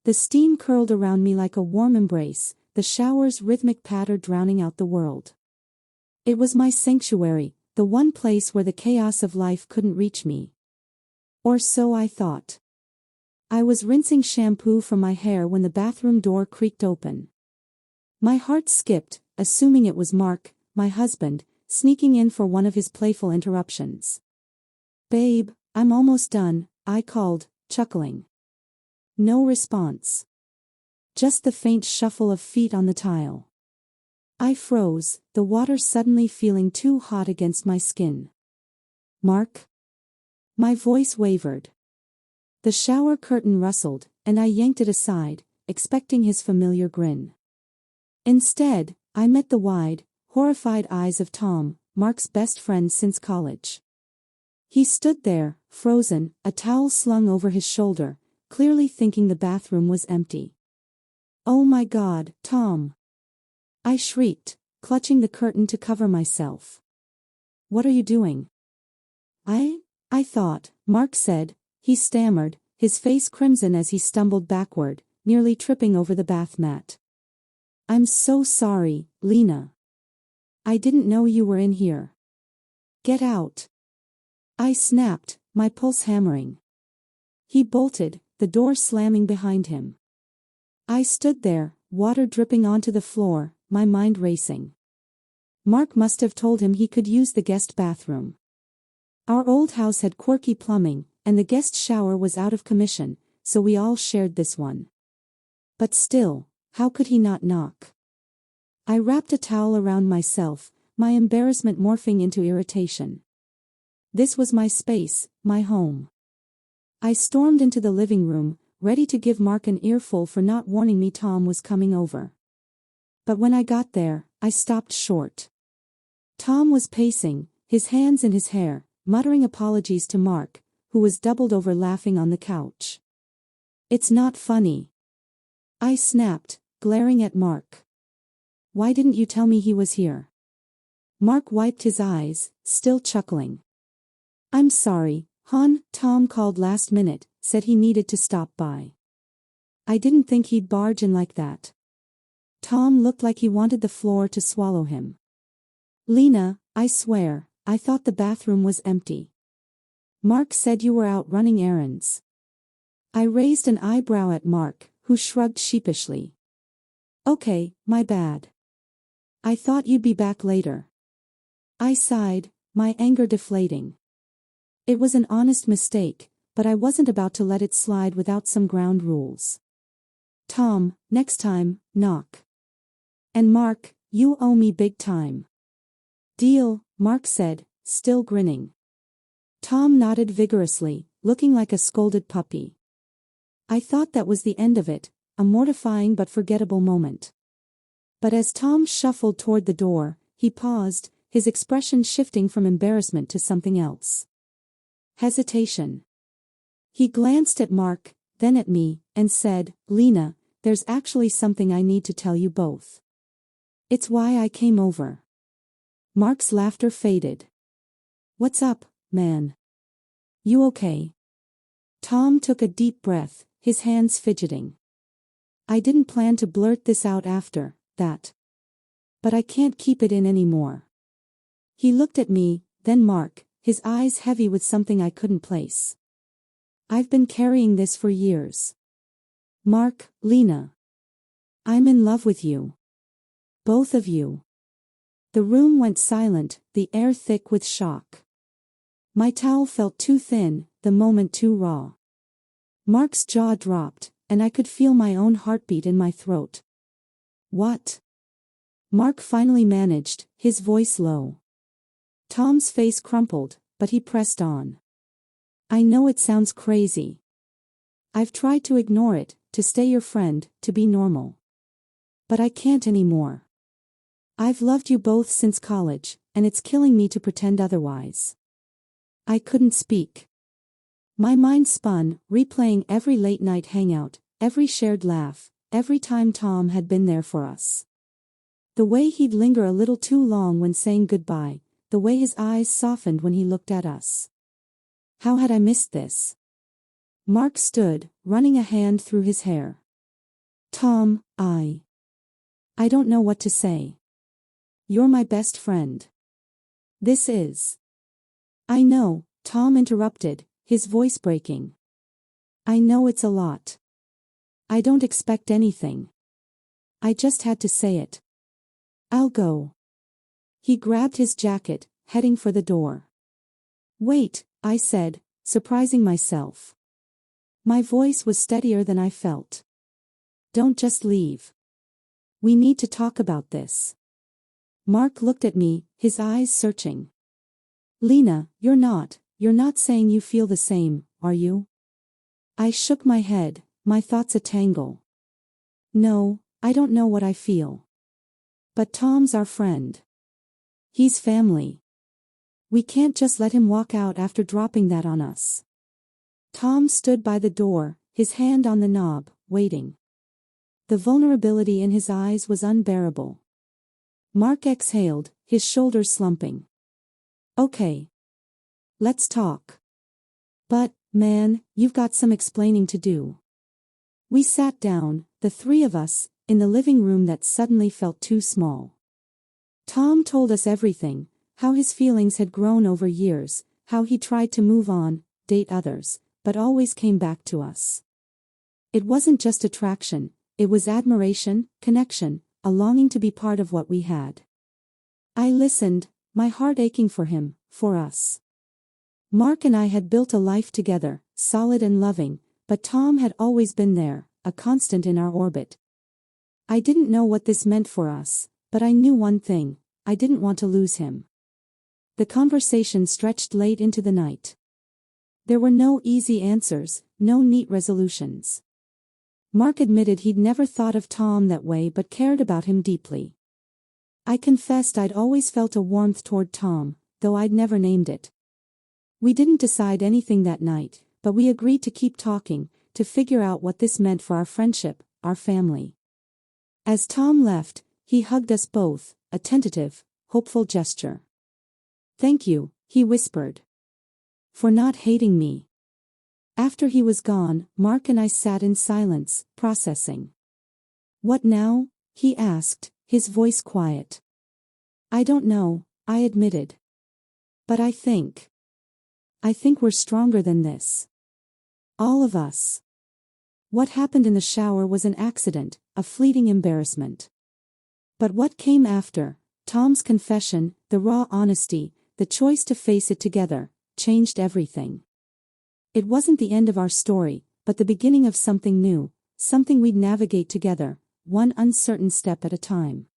The steam curled around me like a warm embrace, the shower's rhythmic patter drowning out the world. It was my sanctuary, the one place where the chaos of life couldn't reach me. Or so I thought. I was rinsing shampoo from my hair when the bathroom door creaked open. My heart skipped, assuming it was Mark, my husband, sneaking in for one of his playful interruptions. "Babe, I'm almost done," I called, chuckling. No response. Just the faint shuffle of feet on the tile. I froze, the water suddenly feeling too hot against my skin. "Mark?" My voice wavered. The shower curtain rustled, and I yanked it aside, expecting his familiar grin. Instead, I met the wide, horrified eyes of Tom, Mark's best friend since college. He stood there, frozen, a towel slung over his shoulder, clearly thinking the bathroom was empty. "Oh my God, Tom!" I shrieked, clutching the curtain to cover myself. "What are you doing?" I thought," Mark said. He stammered, his face crimson as he stumbled backward, nearly tripping over the bath mat. "I'm so sorry, Lena. I didn't know you were in here." "Get out!" I snapped, my pulse hammering. He bolted, the door slamming behind him. I stood there, water dripping onto the floor, my mind racing. Mark must have told him he could use the guest bathroom. Our old house had quirky plumbing, and the guest shower was out of commission, so we all shared this one. But still, how could he not knock? I wrapped a towel around myself, my embarrassment morphing into irritation. This was my space, my home. I stormed into the living room, ready to give Mark an earful for not warning me Tom was coming over. But when I got there, I stopped short. Tom was pacing, his hands in his hair, muttering apologies to Mark, who was doubled over laughing on the couch. "It's not funny," I snapped, glaring at Mark. "Why didn't you tell me he was here?" Mark wiped his eyes, still chuckling. "I'm sorry, hon," Tom called last minute, said he needed to stop by. I didn't think he'd barge in like that. Tom looked like he wanted the floor to swallow him. "Lena, I swear, I thought the bathroom was empty. Mark said you were out running errands." I raised an eyebrow at Mark, who shrugged sheepishly. "Okay, my bad. I thought you'd be back later." I sighed, my anger deflating. It was an honest mistake, but I wasn't about to let it slide without some ground rules. "Tom, next time, knock. And Mark, you owe me big time." "Deal," Mark said, still grinning. Tom nodded vigorously, looking like a scolded puppy. I thought that was the end of it, a mortifying but forgettable moment. But as Tom shuffled toward the door, he paused, his expression shifting from embarrassment to something else. Hesitation. He glanced at Mark, then at me, and said, "Lena, there's actually something I need to tell you both. It's why I came over." Mark's laughter faded. "What's up, man? You okay?" Tom took a deep breath, his hands fidgeting. "I didn't plan to blurt this out after that. But I can't keep it in anymore." He looked at me, then Mark, his eyes heavy with something I couldn't place. "I've been carrying this for years. Mark, Lena. I'm in love with you. Both of you." The room went silent, the air thick with shock. My towel felt too thin, the moment too raw. Mark's jaw dropped, and I could feel my own heartbeat in my throat. "What?" Mark finally managed, his voice low. Tom's face crumpled, but he pressed on. "I know it sounds crazy. I've tried to ignore it, to stay your friend, to be normal. But I can't anymore. I've loved you both since college, and it's killing me to pretend otherwise." I couldn't speak. My mind spun, replaying every late-night hangout, every shared laugh, every time Tom had been there for us. The way he'd linger a little too long when saying goodbye, the way his eyes softened when he looked at us. How had I missed this? Mark stood, running a hand through his hair. Tom, I don't know what to say. You're my best friend. This is. I know, Tom interrupted, his voice breaking. I know it's a lot. I don't expect anything. I just had to say it. I'll go. He grabbed his jacket, heading for the door. Wait, I said, surprising myself. My voice was steadier than I felt. Don't just leave. We need to talk about this. Mark looked at me, his eyes searching. Lena, you're not saying you feel the same, are you? I shook my head, my thoughts a tangle. No, I don't know what I feel. But Tom's our friend. He's family. We can't just let him walk out after dropping that on us. Tom stood by the door, his hand on the knob, waiting. The vulnerability in his eyes was unbearable. Mark exhaled, his shoulders slumping. Okay. Let's talk. But, man, you've got some explaining to do. We sat down, the three of us, in the living room that suddenly felt too small. Tom told us everything, how his feelings had grown over years, how he tried to move on, date others, but always came back to us. It wasn't just attraction, it was admiration, connection, a longing to be part of what we had. I listened, my heart aching for him, for us. Mark and I had built a life together, solid and loving, but Tom had always been there, a constant in our orbit. I didn't know what this meant for us, but I knew one thing, I didn't want to lose him. The conversation stretched late into the night. There were no easy answers, no neat resolutions. Mark admitted he'd never thought of Tom that way but cared about him deeply. I confessed I'd always felt a warmth toward Tom, though I'd never named it. We didn't decide anything that night, but we agreed to keep talking, to figure out what this meant for our friendship, our family. As Tom left, he hugged us both, a tentative, hopeful gesture. Thank you, he whispered. For not hating me. After he was gone, Mark and I sat in silence, processing. What now? He asked, his voice quiet. I don't know, I admitted. But I think we're stronger than this. All of us. What happened in the shower was an accident, a fleeting embarrassment. But what came after, Tom's confession, the raw honesty, the choice to face it together, changed everything. It wasn't the end of our story, but the beginning of something new, something we'd navigate together, one uncertain step at a time.